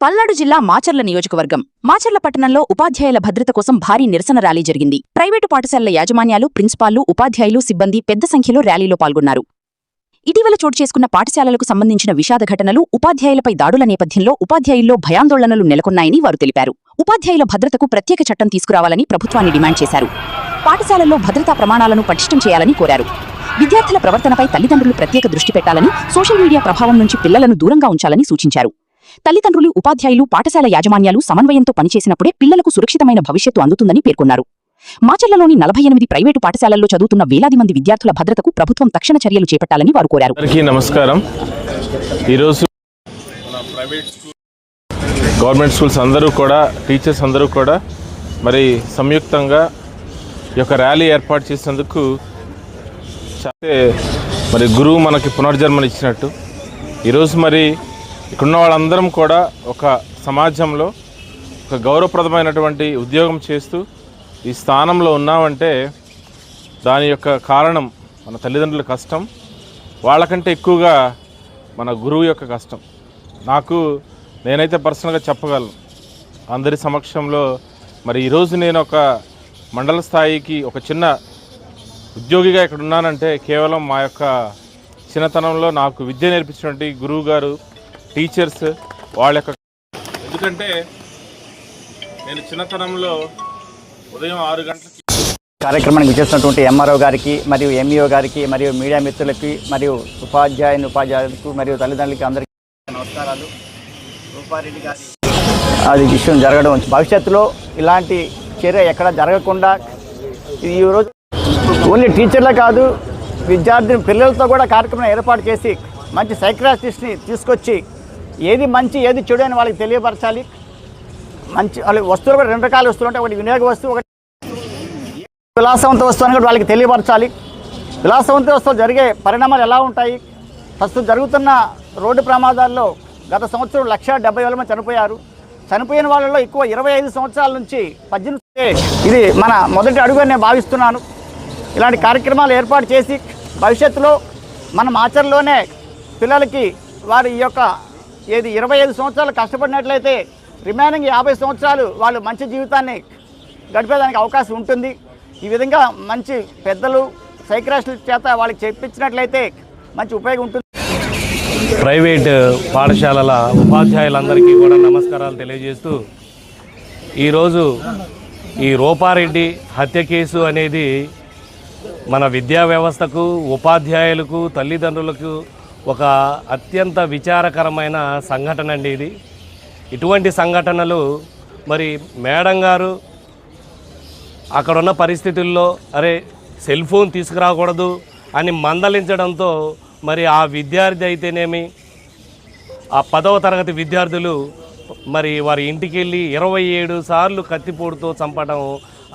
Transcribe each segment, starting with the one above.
పల్నాడు జిల్లా మాచర్ల నియోజకవర్గం మాచర్ల పట్టణంలో ఉపాధ్యాయుల భద్రత కోసం భారీ నిరసన ర్యాలీ జరిగింది. ప్రైవేటు పాఠశాలల యాజమాన్యాలు, ప్రిన్సిపాళ్లు, ఉపాధ్యాయులు, సిబ్బంది పెద్ద సంఖ్యలో ర్యాలీలో పాల్గొన్నారు. ఇటీవల చోటు చేసుకున్న పాఠశాలలకు సంబంధించిన విషాద ఘటనలు, ఉపాధ్యాయులపై దాడుల నేపథ్యంలో ఉపాధ్యాయుల్లో భయాందోళనలు నెలకొన్నాయని వారు తెలిపారు. ఉపాధ్యాయుల భద్రతకు ప్రత్యేక చట్టం తీసుకురావాలని ప్రభుత్వాన్ని డిమాండ్ చేశారు. పాఠశాలల్లో భద్రతా ప్రమాణాలను పటిష్టం చేయాలని కోరారు. విద్యార్థుల ప్రవర్తనపై తల్లిదండ్రులు ప్రత్యేక దృష్టి పెట్టాలని, సోషల్ మీడియా ప్రభావం నుంచి పిల్లలను దూరంగా ఉంచాలని సూచించారు. తల్లిదండ్రులు, ఉపాధ్యాయులు, పాఠశాల యాజమాన్యాలు సమన్వయంతో పనిచేసినప్పుడే పిల్లలకు సురక్షితమైన భవిష్యత్తు అందుతుందని పేర్కొన్నారు. మాచర్లలోని 48 ప్రైవేటు పాఠశాలల్లో చదువుతున్న వేలాది మంది విద్యార్థుల భద్రతకు ప్రభుత్వం తక్షణ చర్యలు చేపట్టాలని వారు కోరారు. నమస్కారం. ఈరోజు గవర్నమెంట్ స్కూల్స్ అందరూ కూడా, టీచర్స్ అందరూ కూడా మరి సంయుక్తంగా ఈ యొక్క ర్యాలీ ఏర్పాటు చేసినందుకు మరి గురువు మనకి పునర్జన్మని ఇచ్చినట్టు ఈరోజు మరి ఇక్కడున్న వాళ్ళందరం కూడా ఒక సమాజంలో ఒక గౌరవప్రదమైనటువంటి ఉద్యోగం చేస్తూ ఈ స్థానంలో ఉన్నామంటే దాని యొక్క కారణం మన తల్లిదండ్రుల కష్టం, వాళ్ళకంటే ఎక్కువగా మన గురువు యొక్క కష్టం. నేనైతే పర్సనల్గా చెప్పగలను అందరి సమక్షంలో. మరి ఈరోజు నేను ఒక మండల స్థాయికి ఒక చిన్న ఉద్యోగిగా ఇక్కడ ఉన్నానంటే కేవలం మా యొక్క చిన్నతనంలో నాకు విద్య నేర్పించినటువంటి గురువు గారు, టీచర్స్ వాళ్ళ యొక్క. ఎందుకంటే నేను చిన్నతనంలో ఉదయం 6 గంటలకి కార్యక్రమానికి విచ్చేసినటువంటి ఎంఆర్ఓ గారికి మరియు ఎంఈఓ గారికి మరియు మీడియా మిత్రులకి మరియు ఉపాధ్యాయులకు మరియు తల్లిదండ్రులకి అందరికీ నమస్కారాలు. రూపారెడ్డి గారి అది విషయం జరగడం, భవిష్యత్తులో ఇలాంటి చర్య ఎక్కడ జరగకుండా ఈరోజు ఓన్లీ టీచర్లే కాదు, విద్యార్థి పిల్లలతో కూడా కార్యక్రమం ఏర్పాటు చేసి మంచి సైకియాట్రిస్ట్ని తీసుకొచ్చి ఏది మంచి ఏది చెడు అని వాళ్ళకి తెలియపరచాలి. మంచి వాళ్ళకి వస్తువులు కూడా 2 రకాల వస్తువులు ఉంటాయి. ఒకటి వినియోగ వస్తువు, ఒకటి విలాసవంత వస్తువు అని కూడా వాళ్ళకి తెలియపరచాలి. విలాసవంత వస్తువులు జరిగే పరిణామాలు ఎలా ఉంటాయి? ప్రస్తుతం జరుగుతున్న రోడ్డు ప్రమాదాల్లో గత సంవత్సరం 170,000 మంది చనిపోయారు. చనిపోయిన వాళ్ళలో ఎక్కువ 25 సంవత్సరాల నుంచి 18. ఇది మన మొదటి అడుగు నేను భావిస్తున్నాను. ఇలాంటి కార్యక్రమాలు ఏర్పాటు చేసి భవిష్యత్తులో మన మాచర్లోనే పిల్లలకి వారి ఈ యొక్క 25 సంవత్సరాలు కష్టపడినట్లయితే రిమైనింగ్ 50 సంవత్సరాలు వాళ్ళు మంచి జీవితాన్ని గడిపేదానికి అవకాశం ఉంటుంది. ఈ విధంగా మంచి పెద్దలు, సైకియాట్రిస్టుల చేత వాళ్ళకి చెప్పించినట్లయితే మంచి ఉపయోగం ఉంటుంది. ప్రైవేట్ పాఠశాలల ఉపాధ్యాయులందరికీ కూడా నమస్కారాలు తెలియజేస్తూ, ఈరోజు ఈ రూపారెడ్డి హత్య కేసు అనేది మన విద్యా వ్యవస్థకు, ఉపాధ్యాయులకు, తల్లిదండ్రులకు ఒక అత్యంత విచారకరమైన సంఘటన అండి ఇది. ఇటువంటి సంఘటనలు మరి మేడం గారు అక్కడున్న పరిస్థితుల్లో సెల్ ఫోన్ తీసుకురాకూడదు అని మందలించడంతో మరి ఆ విద్యార్థి అయితేనేమి, ఆ 10వ తరగతి విద్యార్థులు మరి వారి ఇంటికి వెళ్ళి 27 సార్లు కత్తిపోటుతో చంపడం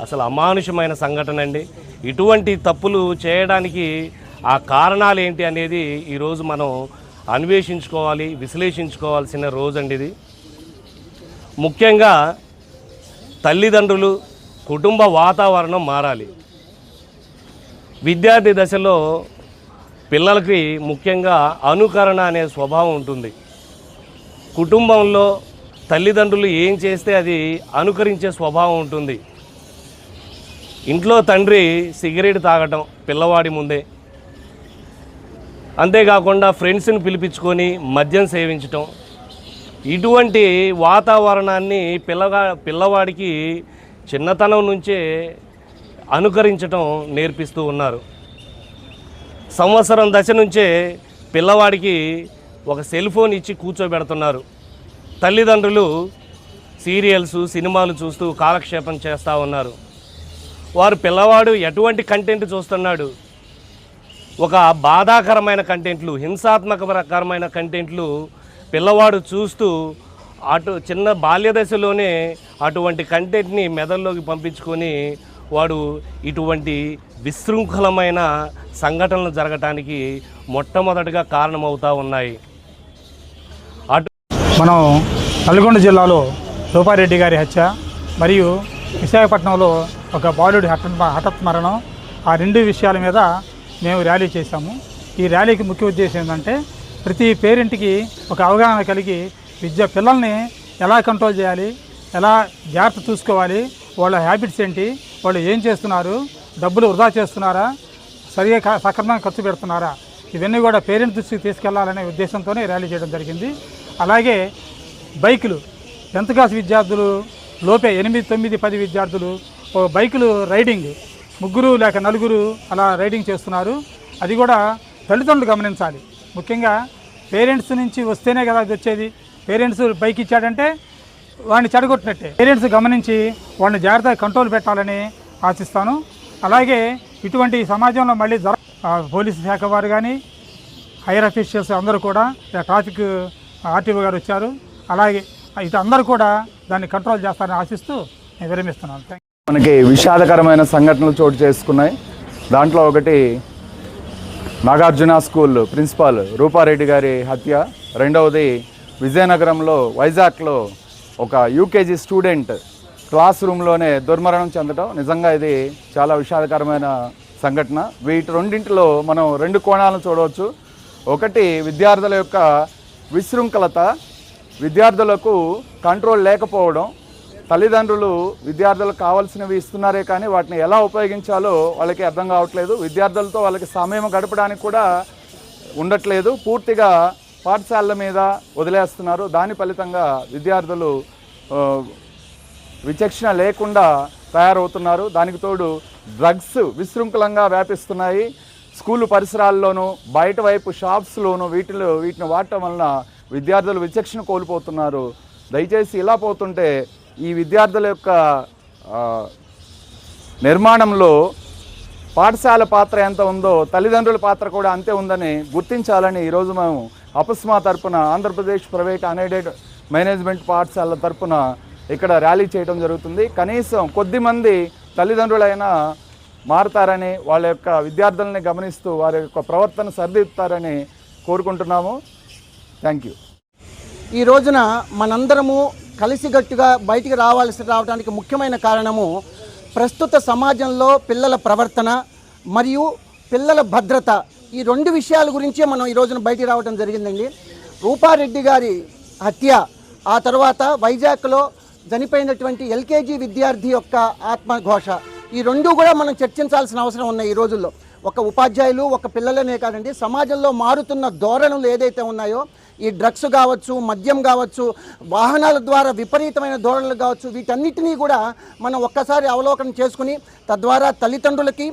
అసలు అమానుషమైన సంఘటన అండి. ఇటువంటి తప్పులు చేయడానికి ఆ కారణాలు ఏంటి అనేది ఈరోజు మనం అన్వేషించుకోవాలి, విశ్లేషించుకోవాల్సిన రోజండి ఇది. ముఖ్యంగా తల్లిదండ్రులు, కుటుంబ వాతావరణం మారాలి. విద్యార్థి దశలో పిల్లలకి ముఖ్యంగా అనుకరణ అనే స్వభావం ఉంటుంది. కుటుంబంలో తల్లిదండ్రులు ఏం చేస్తే అది అనుకరించే స్వభావం ఉంటుంది. ఇంట్లో తండ్రి సిగరెట్ తాగటం పిల్లవాడి ముందే, అంతేకాకుండా ఫ్రెండ్స్ని పిలిపించుకొని మద్యం సేవించటం, ఇటువంటి వాతావరణాన్ని పిల్లవాడికి చిన్నతనం నుంచే అనుకరించటం నేర్పిస్తూ ఉన్నారు. సంవత్సరం దశ నుంచే పిల్లవాడికి ఒక సెల్ ఫోన్ ఇచ్చి కూర్చోబెడుతున్నారు. తల్లిదండ్రులు సీరియల్స్, సినిమాలు చూస్తూ కాలక్షేపం చేస్తూ ఉన్నారు. వారు పిల్లవాడు ఎటువంటి కంటెంట్ చూస్తున్నాడు, ఒక బాధాకరమైన కంటెంట్లు, హింసాత్మకరమైన కంటెంట్లు పిల్లవాడు చూస్తూ చిన్న బాల్య దశలోనే అటువంటి కంటెంట్ని మెదడులోకి పంపించుకొని వాడు ఇటువంటి విశృంఖలమైన సంఘటనలు జరగటానికి మొట్టమొదటిగా కారణమవుతూ ఉన్నాయి. మనం నల్గొండ జిల్లాలో రూపారెడ్డి గారి హత్య మరియు విశాఖపట్నంలో ఒక బాలుడి హఠాత్ మరణం, ఆ 2 విషయాల మీద మేము ర్యాలీ చేశాము. ఈ ర్యాలీకి ముఖ్య ఉద్దేశం ఏంటంటే ప్రతి పేరెంట్కి ఒక అవగాహన కలిగి పిల్లల్ని ఎలా కంట్రోల్ చేయాలి, ఎలా జాగ్రత్త చూసుకోవాలి, వాళ్ళ హ్యాబిట్స్ ఏంటి, వాళ్ళు ఏం చేస్తున్నారు, డబ్బులు వృధా చేస్తున్నారా, సరిగా సక్రమంగా ఖర్చు పెడుతున్నారా, ఇవన్నీ కూడా పేరెంట్స్ దృష్టికి తీసుకెళ్లాలనే ఉద్దేశంతోనే ర్యాలీ చేయడం జరిగింది. అలాగే బైకులు 10th క్లాస్ విద్యార్థులు లోపే 8, 9, 10 విద్యార్థులు బైకులు రైడింగ్ 3 లేక 4 అలా రైడింగ్ చేస్తున్నారు. అది కూడా తల్లిదండ్రులు గమనించాలి. ముఖ్యంగా పేరెంట్స్ నుంచి వస్తేనే కదా అది వచ్చేది. పేరెంట్స్ బైక్ ఇచ్చాడంటే వాడిని చెడగొట్టినట్టే. పేరెంట్స్ గమనించి వాళ్ళని జాగ్రత్తగా కంట్రోల్ పెట్టాలని ఆశిస్తాను. అలాగే ఇటువంటి సమాజంలో మళ్ళీ పోలీసు శాఖ వారు కానీ హైయర్ అఫీషియల్స్ అందరూ కూడా ట్రాఫిక్ ఆర్టీఓ గారు వచ్చారు. అలాగే ఇటు అందరూ కూడా దాన్ని కంట్రోల్ చేస్తారని ఆశిస్తూ నేను విరమిస్తున్నాను. మనకి విషాదకరమైన సంఘటనలు చోటు చేసుకున్నాయి. దాంట్లో ఒకటి నాగార్జున స్కూల్ ప్రిన్సిపాల్ రూపారెడ్డి గారి హత్య, రెండవది విజయనగరంలో వైజాగ్లో ఒక యూకేజీ స్టూడెంట్ క్లాస్ రూమ్లోనే దుర్మరణం చెందడం నిజంగా ఇది చాలా విషాదకరమైన సంఘటన. వీటి రెండింటిలో మనం 2 కోణాలను చూడవచ్చు. ఒకటి విద్యార్థుల యొక్క విశృంఖలత, విద్యార్థులకు కంట్రోల్ లేకపోవడం, తల్లిదండ్రులు విద్యార్థులకు కావాల్సినవి ఇస్తున్నారే కానీ వాటిని ఎలా ఉపయోగించాలో వాళ్ళకి అర్థం కావట్లేదు. విద్యార్థులతో వాళ్ళకి సమయం గడపడానికి కూడా ఉండట్లేదు. పూర్తిగా పాఠశాలల మీద వదిలేస్తున్నారు. దాని ఫలితంగా విద్యార్థులు విచక్షణ లేకుండా తయారవుతున్నారు. దానికి తోడు డ్రగ్స్ విశృంఖలంగా వ్యాపిస్తున్నాయి. స్కూలు పరిసరాల్లోనూ బయట వైపు షాప్స్లోనూ వీటిని వాడటం వలన విద్యార్థులు విచక్షణ కోల్పోతున్నారు. దయచేసి ఇలా పోతుంటే ఈ విద్యార్థుల యొక్క నిర్మాణంలో పాఠశాల పాత్ర ఎంత ఉందో తల్లిదండ్రుల పాత్ర కూడా అంతే ఉందని గుర్తించాలని ఈరోజు మేము అపస్మా తరపున ఆంధ్రప్రదేశ్ ప్రైవేట్ అన్ఎయిడెడ్ మేనేజ్మెంట్ పాఠశాలల తరపున ఇక్కడ ర్యాలీ చేయడం జరుగుతుంది. కనీసం కొద్దిమంది తల్లిదండ్రులైనా మారుతారని, వాళ్ళ యొక్క విద్యార్థులని గమనిస్తూ వారి యొక్క ప్రవర్తన సరిదిద్దుతారని కోరుకుంటున్నాము. Thank you. ఈ రోజున మనందరము కలిసిగట్టుగా బయటికి రావడానికి ముఖ్యమైన కారణము ప్రస్తుత సమాజంలో పిల్లల ప్రవర్తన మరియు పిల్లల భద్రత, ఈ 2 విషయాల గురించే మనం ఈ రోజున బయటికి రావడం జరిగిందండి. రూపారెడ్డి గారి హత్య, ఆ తర్వాత వైజాగ్లో చనిపోయినటువంటి ఎల్కేజీ విద్యార్థి యొక్క ఆత్మఘోష, ఈ 2 కూడా మనం చర్చించాల్సిన అవసరం ఉన్నాయి ఈ రోజుల్లో. ఒక ఉపాధ్యాయులు, ఒక పిల్లలనే కాదండి, సమాజంలో మారుతున్న ధోరణులు ఏదైతే ఉన్నాయో, ఈ డ్రగ్స్ కావచ్చు, మద్యం కావచ్చు, వాహనాల ద్వారా విపరీతమైన ధోరణులు కావచ్చు, వీటన్నిటినీ కూడా మనం ఒక్కసారి అవలోకనం చేసుకుని తద్వారా తల్లిదండ్రులకి,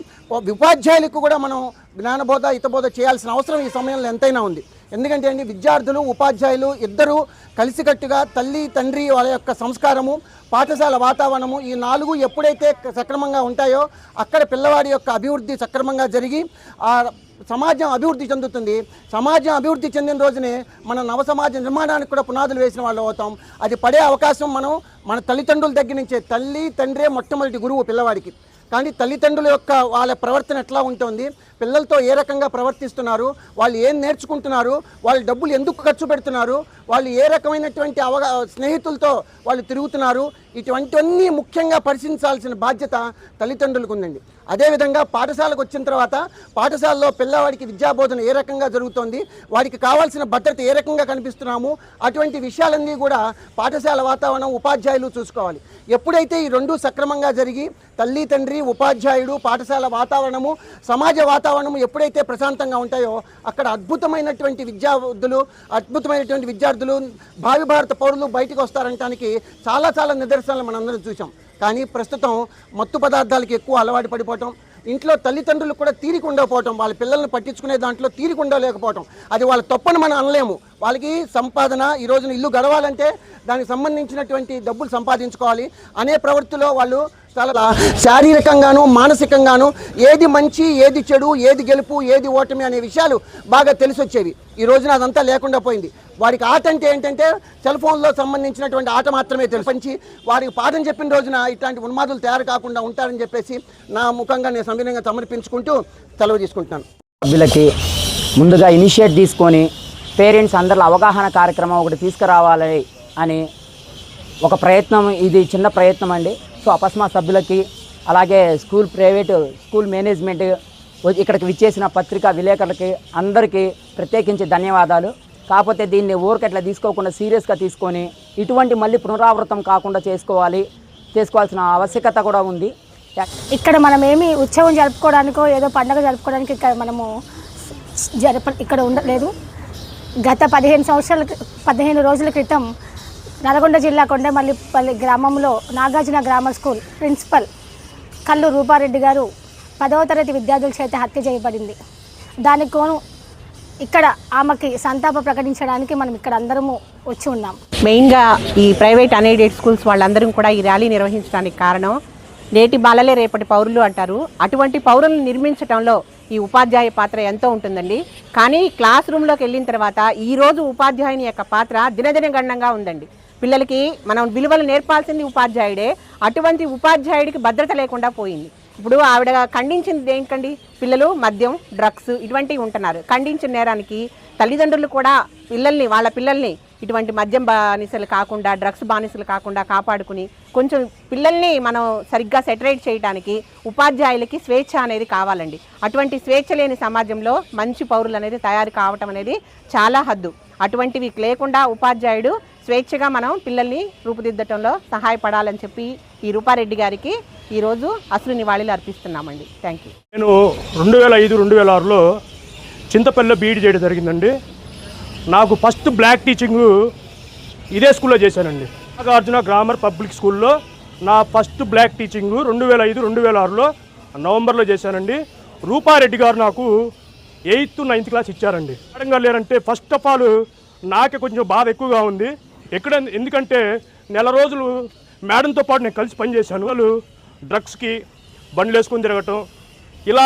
ఉపాధ్యాయులకు కూడా మనం జ్ఞానబోధ హితబోధ చేయాల్సిన అవసరం ఈ సమయంలో ఎంతైనా ఉంది. ఎందుకంటే అండి, విద్యార్థులు ఉపాధ్యాయులు ఇద్దరూ కలిసికట్టుగా తల్లి తండ్రి వాళ్ళ యొక్క సంస్కారము, పాఠశాల వాతావరణము, ఈ 4 ఎప్పుడైతే సక్రమంగా ఉంటాయో అక్కడ పిల్లవాడి యొక్క అభివృద్ధి సక్రమంగా జరిగి ఆ సమాజం అభివృద్ధి చెందుతుంది. సమాజం అభివృద్ధి చెందిన రోజునే మన నవ సమాజ నిర్మాణానికి కూడా పునాదులు వేసిన వాళ్ళు అవుతాం. అది పడే అవకాశం మన తల్లిదండ్రుల దగ్గర నుంచే. తల్లి తండ్రే మొట్టమొదటి గురువు పిల్లవాడికి. కానీ తల్లిదండ్రుల యొక్క వాళ్ళ ప్రవర్తన ఎట్లా ఉంటుంది, పిల్లలతో ఏ రకంగా ప్రవర్తిస్తున్నారు, వాళ్ళు ఏం నేర్చుకుంటున్నారు, వాళ్ళు డబ్బులు ఎందుకు ఖర్చు పెడుతున్నారు, వాళ్ళు ఏ రకమైనటువంటి స్నేహితులతో వాళ్ళు తిరుగుతున్నారు, ఇటువంటివన్నీ ముఖ్యంగా పరిశీలించాల్సిన బాధ్యత తల్లిదండ్రులకు ఉందండి. అదేవిధంగా పాఠశాలకు వచ్చిన తర్వాత పాఠశాలలో పిల్లవాడికి విద్యాబోధన ఏ రకంగా జరుగుతోంది, వాడికి కావాల్సిన భద్రత ఏ రకంగా కనిపిస్తున్నాము, అటువంటి విషయాలన్నీ కూడా పాఠశాల వాతావరణం, ఉపాధ్యాయులు చూసుకోవాలి. ఎప్పుడైతే ఈ 2 సక్రమంగా జరిగి తల్లి తండ్రి, ఉపాధ్యాయుడు, పాఠశాల వాతావరణము, సమాజ వాతావరణము ఎప్పుడైతే ప్రశాంతంగా ఉంటాయో అక్కడ అద్భుతమైనటువంటి విద్యార్థులు, భావి భారత పౌరులు బయటకు వస్తారనటానికి చాలా నిదర్శనాలు మనందరం చూసాం. కానీ ప్రస్తుతం మత్తు పదార్థాలకి ఎక్కువ అలవాటు పడిపోవటం, ఇంట్లో తల్లిదండ్రులు కూడా తీరిక ఉండకపోవటం, వాళ్ళ పిల్లల్ని పట్టించుకునే దాంట్లో తీరిక ఉండలేకపోవటం, అది వాళ్ళ తప్పని మనం అనలేము. వాళ్ళకి సంపాదన, ఈ రోజున ఇల్లు గడవాలంటే దానికి సంబంధించినటువంటి డబ్బులు సంపాదించుకోవాలి అనే ప్రవృత్తిలో వాళ్ళు చాలా శారీరకంగాను మానసికంగాను ఏది మంచి, ఏది చెడు, ఏది గెలుపు, ఏది ఓటమి అనే విషయాలు బాగా తెలిసి వచ్చేవి. ఈ రోజున అదంతా లేకుండా పోయింది. వారికి ఆట అంటే ఏంటంటే సెల్ ఫోన్లో సంబంధించినటువంటి ఆట మాత్రమే తెలిసి వారికి పాఠం చెప్పిన రోజున ఇట్లాంటి ఉన్మాదులు తయారు కాకుండా ఉంటారని చెప్పేసి నా ముఖంగా నేను సవినయంగా సమర్పించుకుంటూ సెలవు తీసుకుంటున్నాను. సభ్యులకి ముందుగా ఇనిషియేట్ తీసుకొని పేరెంట్స్ అందరిలో అవగాహన కార్యక్రమం ఒకటి తీసుకురావాలని అని ఒక ప్రయత్నం, ఇది చిన్న ప్రయత్నం అండి. సో అపస్మా సభ్యులకి, అలాగే ప్రైవేటు స్కూల్ మేనేజ్మెంట్, ఇక్కడికి విచ్చేసిన పత్రికా విలేకరులకి అందరికీ ప్రత్యేకించి ధన్యవాదాలు. కాకపోతే దీన్ని ఊరికట్లా తీసుకోకుండా సీరియస్గా తీసుకొని ఇటువంటి మళ్ళీ పునరావృతం కాకుండా చేసుకోవాల్సిన ఆవశ్యకత కూడా ఉంది. ఇక్కడ మనం ఏమి ఉత్సవం జరుపుకోవడానికో ఏదో పండుగ జరుపుకోవడానికి ఇక్కడ మనము ఇక్కడ ఉండలేదు. గత 15 రోజుల క్రితం నల్గొండ జిల్లా కొండమల్లిపల్లి గ్రామంలో నాగార్జున గ్రామర్ స్కూల్ ప్రిన్సిపల్ కల్లు రూపారెడ్డి గారు 10వ తరగతి విద్యార్థుల చేత హత్య చేయబడింది. దానికి కోను ఇక్కడ ఆమెకి సంతాప ప్రకటించడానికి మనం ఇక్కడ అందరము వచ్చి ఉన్నాం. మెయిన్గా ఈ ప్రైవేట్ అన్ఎయిడెడ్ స్కూల్స్ వాళ్ళందరం కూడా ఈ ర్యాలీ నిర్వహించడానికి కారణం నేటి బాలలే రేపటి పౌరులు అంటారు. అటువంటి పౌరులను నిర్మించడంలో ఈ ఉపాధ్యాయ పాత్ర ఎంతో ఉంటుందండి. కానీ క్లాస్ రూమ్లోకి వెళ్ళిన తర్వాత ఈరోజు ఉపాధ్యాయుని యొక్క పాత్ర దినదిన గణనంగా ఉందండి. పిల్లలకి మనం విలువలు నేర్పాల్సింది ఉపాధ్యాయుడే. అటువంటి ఉపాధ్యాయుడికి భద్రత లేకుండా పోయింది. ఇప్పుడు ఆవిడ ఖండించింది ఏంటండి, పిల్లలు మద్యం, డ్రగ్స్ ఇటువంటివి ఉంటున్నారు. ఖండించిన నేరానికి తల్లిదండ్రులు కూడా వాళ్ళ పిల్లల్ని ఇటువంటి మద్యం బానిసలు కాకుండా, డ్రగ్స్ బానిసలు కాకుండా కాపాడుకుని కొంచెం పిల్లల్ని మనం సరిగ్గా సెటరేట్ చేయడానికి ఉపాధ్యాయులకి స్వేచ్ఛ అనేది కావాలండి. అటువంటి స్వేచ్ఛ లేని సమాజంలో మంచి పౌరులు అనేది తయారు కావటం అనేది చాలా హద్దు. అటువంటివి లేకుండా ఉపాధ్యాయుడు స్వేచ్ఛగా మనం పిల్లల్ని రూపుదిద్దటంలో సహాయపడాలని చెప్పి ఈ రూపారెడ్డి గారికి ఈరోజు అసలు నివాళులు అర్పిస్తున్నామండి. Thank you. నేను 2005-2006లో చింతపల్లిలో బీఈడీ చేయడం జరిగిందండి. నాకు ఫస్ట్ బ్లాక్ టీచింగు ఇదే స్కూల్లో చేశానండి. నాగార్జున గ్రామర్ పబ్లిక్ స్కూల్లో నా ఫస్ట్ బ్లాక్ టీచింగు 2005-2006లో నవంబర్లో చేశానండి. రూపారెడ్డి గారు నాకు 8th, 9th క్లాస్ ఇచ్చారండి. మేడం లేరంటే ఫస్ట్ ఆఫ్ ఆల్ నాకే కొంచెం బాధ ఎక్కువగా ఉంది. ఎందుకంటే నెల రోజులు మేడంతో పాటు నేను కలిసి పనిచేశాను. వాళ్ళు డ్రగ్స్కి బండ్లు వేసుకొని తిరగటం, ఇలా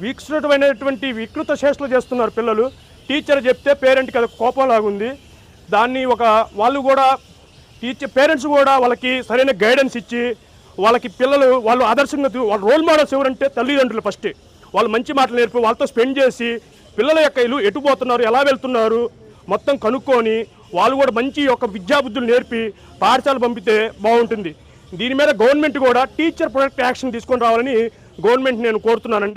వికృతమైనటువంటి వికృత చేష్టలు చేస్తున్నారు పిల్లలు. టీచర్ చెప్తే పేరెంట్కి అది కోపంలాగుంది. దాన్ని వాళ్ళు కూడా పేరెంట్స్ కూడా వాళ్ళకి సరైన గైడెన్స్ ఇచ్చి వాళ్ళకి వాళ్ళు ఆదర్శంగా వాళ్ళ రోల్ మోడల్స్ ఎవరంటే తల్లిదండ్రులు. ఫస్ట్ వాళ్ళు మంచి మాటలు నేర్పి వాళ్ళతో స్పెండ్ చేసి పిల్లల యొక్క ఇల్లు ఎటు పోతున్నారు, ఎలా వెళ్తున్నారు మొత్తం కనుక్కొని వాళ్ళు కూడా మంచి విద్యాబుద్ధులు నేర్పి పాఠశాల పంపితే బాగుంటుంది. దీని మీద గవర్నమెంట్ కూడా టీచర్ ప్రొటెక్ట్ యాక్షన్ తీసుకొని రావాలని గవర్నమెంట్ నేను కోరుతున్నానండి.